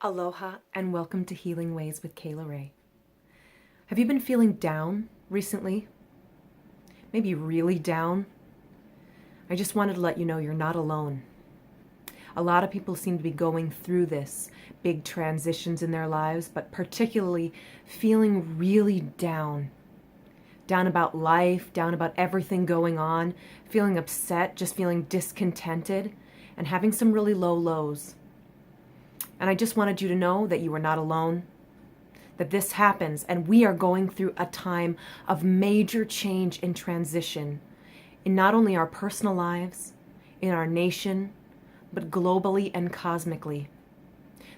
Aloha and welcome to Healing Ways with Kayla Ray. Have you been feeling down recently? Maybe really down? I just wanted to let you know you're not alone. A lot of people seem to be going through this, big transitions in their lives, but particularly feeling really down. Down about life, down about everything going on, feeling upset, just feeling discontented, and having some really low lows. And I just wanted you to know that you are not alone, that this happens, and we are going through a time of major change and transition in not only our personal lives, in our nation, but globally and cosmically.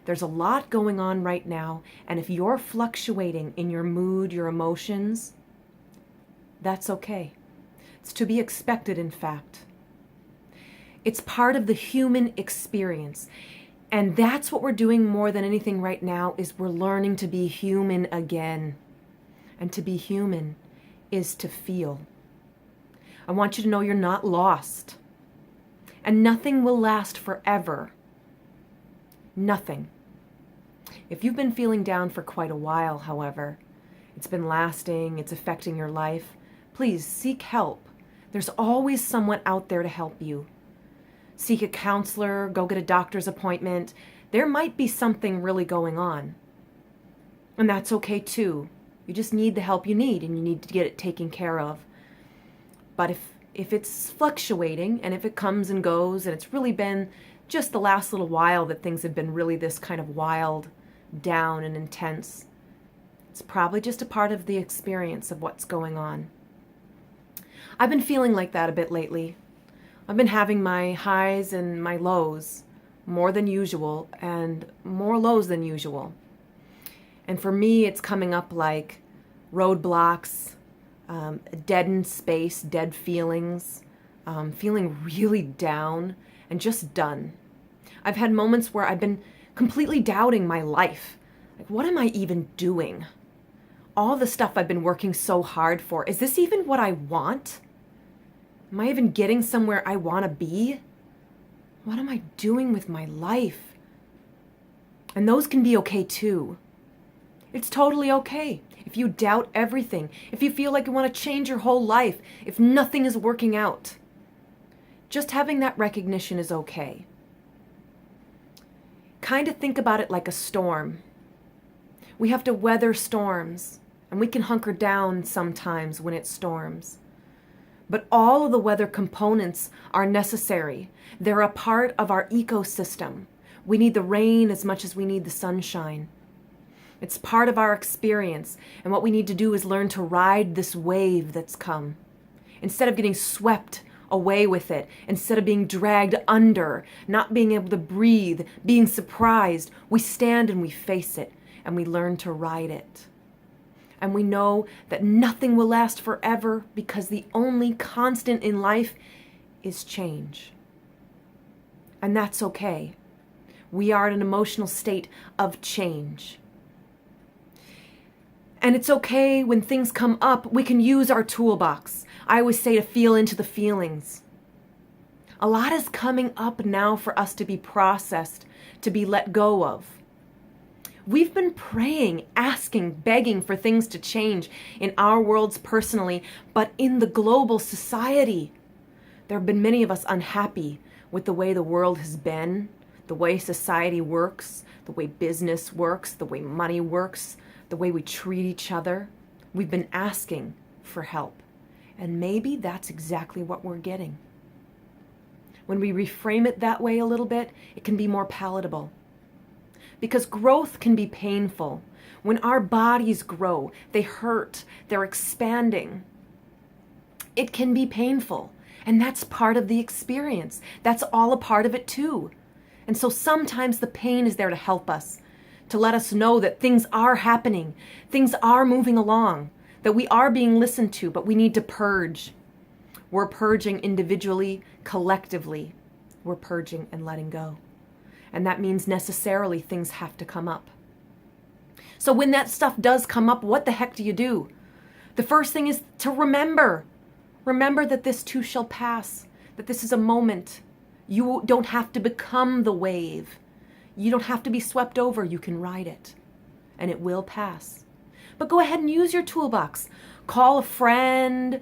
There's a lot going on right now, and if you're fluctuating in your mood, your emotions, that's okay. It's to be expected, in fact. It's part of the human experience. And that's what we're doing more than anything right now, is we're learning to be human again. And to be human is to feel. I want you to know you're not lost. And nothing will last forever. Nothing. If you've been feeling down for quite a while, however, it's been lasting, it's affecting your life, please seek help. There's always someone out there to help you. Seek a counselor, go get a doctor's appointment. There might be something really going on. And that's okay too. You just need the help you need, and you need to get it taken care of. But if it's fluctuating, and if it comes and goes, and it's really been just the last little while that things have been really this kind of wild, down and intense, it's probably just a part of the experience of what's going on. I've been feeling like that a bit lately. I've been having my highs and my lows more than usual, and more lows than usual. And for me, it's coming up like roadblocks, deadened space, dead feelings, feeling really down and just done. I've had moments where I've been completely doubting my life. Like, what am I even doing? All the stuff I've been working so hard for, is this even what I want? Am I even getting somewhere I want to be? What am I doing with my life? And those can be okay too. It's totally okay. If you doubt everything, if you feel like you want to change your whole life, if nothing is working out, just having that recognition is okay. Kind of think about it like a storm. We have to weather storms, and we can hunker down sometimes when it storms. But all of the weather components are necessary. They're a part of our ecosystem. We need the rain as much as we need the sunshine. It's part of our experience, and what we need to do is learn to ride this wave that's come. Instead of getting swept away with it, instead of being dragged under, not being able to breathe, being surprised, we stand and we face it, and we learn to ride it. And we know that nothing will last forever, because the only constant in life is change. And that's okay. We are in an emotional state of change. And it's okay when things come up, we can use our toolbox. I always say to feel into the feelings. A lot is coming up now for us to be processed, to be let go of. We've been praying, asking, begging for things to change in our worlds personally, but in the global society. There have been many of us unhappy with the way the world has been, the way society works, the way business works, the way money works, the way we treat each other. We've been asking for help, and maybe that's exactly what we're getting. When we reframe it that way a little bit, it can be more palatable. Because growth can be painful. When our bodies grow, they hurt, they're expanding. It can be painful, and that's part of the experience. That's all a part of it too. And so sometimes the pain is there to help us, to let us know that things are happening, things are moving along, that we are being listened to, but we need to purge. We're purging individually, collectively. We're purging and letting go. And that means necessarily things have to come up. So when that stuff does come up, what the heck do you do? The first thing is to remember. Remember that this too shall pass, that this is a moment. You don't have to become the wave. You don't have to be swept over. You can ride it, and it will pass. But go ahead and use your toolbox. Call a friend,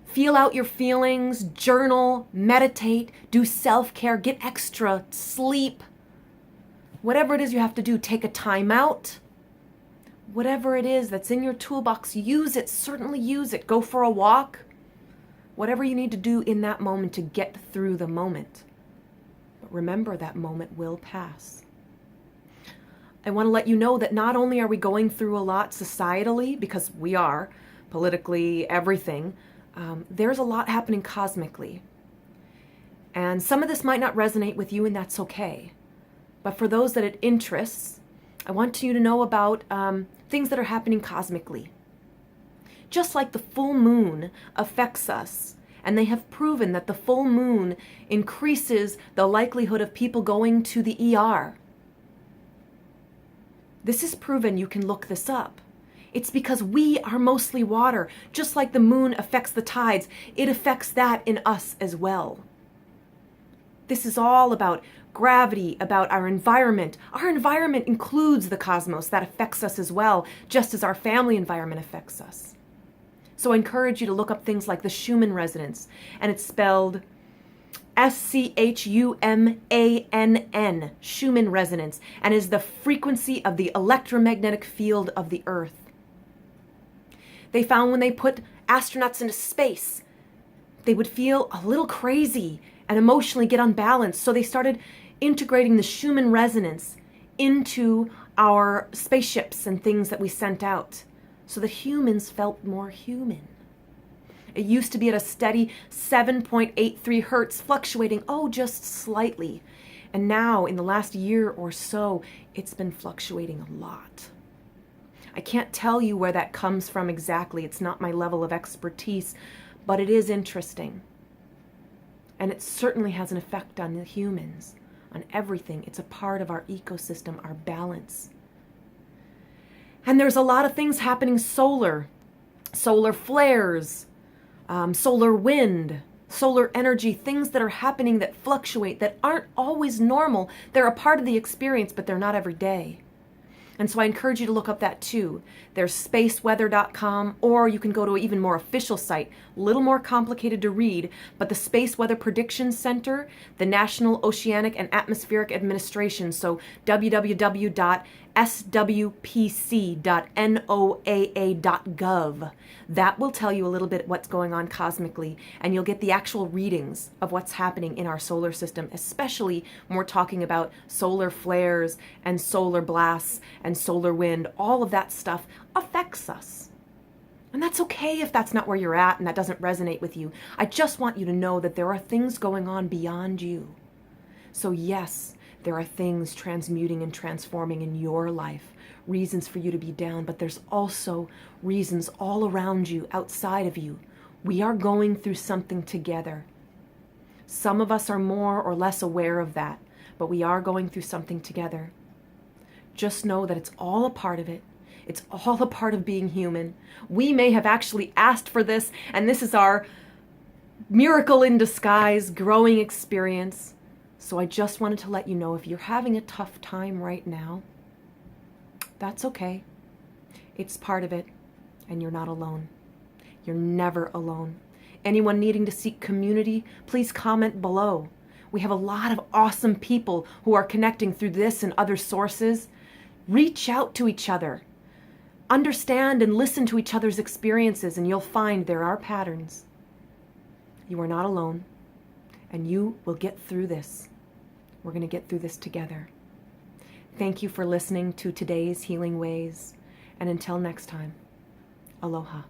feel out your feelings, journal, meditate, do self-care, get extra sleep. Whatever it is you have to do, take a time out. Whatever it is that's in your toolbox, use it. Certainly use it. Go for a walk. Whatever you need to do in that moment to get through the moment. But remember, that moment will pass. I want to let you know that not only are we going through a lot societally, because we are, politically, everything, there's a lot happening cosmically. And some of this might not resonate with you, and that's okay. But for those that it interests, I want you to know about things that are happening cosmically. Just like the full moon affects us, and they have proven that the full moon increases the likelihood of people going to the ER. This is proven. You can look this up. It's because we are mostly water. Just like the moon affects the tides, it affects that in us as well. This is all about gravity, about our environment. Our environment includes the cosmos. That affects us as well, just as our family environment affects us. So I encourage you to look up things like the Schumann Resonance, and it's spelled Schumann, Schumann Resonance, and is the frequency of the electromagnetic field of the Earth. They found when they put astronauts into space, they would feel a little crazy and emotionally get unbalanced. So they started integrating the Schumann Resonance into our spaceships and things that we sent out so that humans felt more human. It used to be at a steady 7.83 hertz, fluctuating, just slightly. And now, in the last year or so, it's been fluctuating a lot. I can't tell you where that comes from exactly. It's not my level of expertise, but it is interesting. And it certainly has an effect on the humans, on everything. It's a part of our ecosystem, our balance. And there's a lot of things happening solar flares, solar wind, solar energy, things that are happening that fluctuate, that aren't always normal. They're a part of the experience, but they're not every day. And so I encourage you to look up that too. There's spaceweather.com, or you can go to an even more official site, a little more complicated to read, but the Space Weather Prediction Center, the National Oceanic and Atmospheric Administration, so www.swpc.noaa.gov. That will tell you a little bit what's going on cosmically, and you'll get the actual readings of what's happening in our solar system, especially when we're talking about solar flares and solar blasts and solar wind. All of that stuff affects us. And that's okay if that's not where you're at and that doesn't resonate with you. I just want you to know that there are things going on beyond you. So yes, there are things transmuting and transforming in your life, reasons for you to be down, but there's also reasons all around you, outside of you. We are going through something together. Some of us are more or less aware of that, but we are going through something together. Just know that it's all a part of it. It's all a part of being human. We may have actually asked for this, and this is our miracle in disguise, growing experience. So I just wanted to let you know, if you're having a tough time right now, that's okay. It's part of it, and you're not alone. You're never alone. Anyone needing to seek community, please comment below. We have a lot of awesome people who are connecting through this and other sources. Reach out to each other. Understand and listen to each other's experiences, and you'll find there are patterns. You are not alone, and you will get through this. We're going to get through this together. Thank you for listening to today's Healing Ways, and until next time, aloha.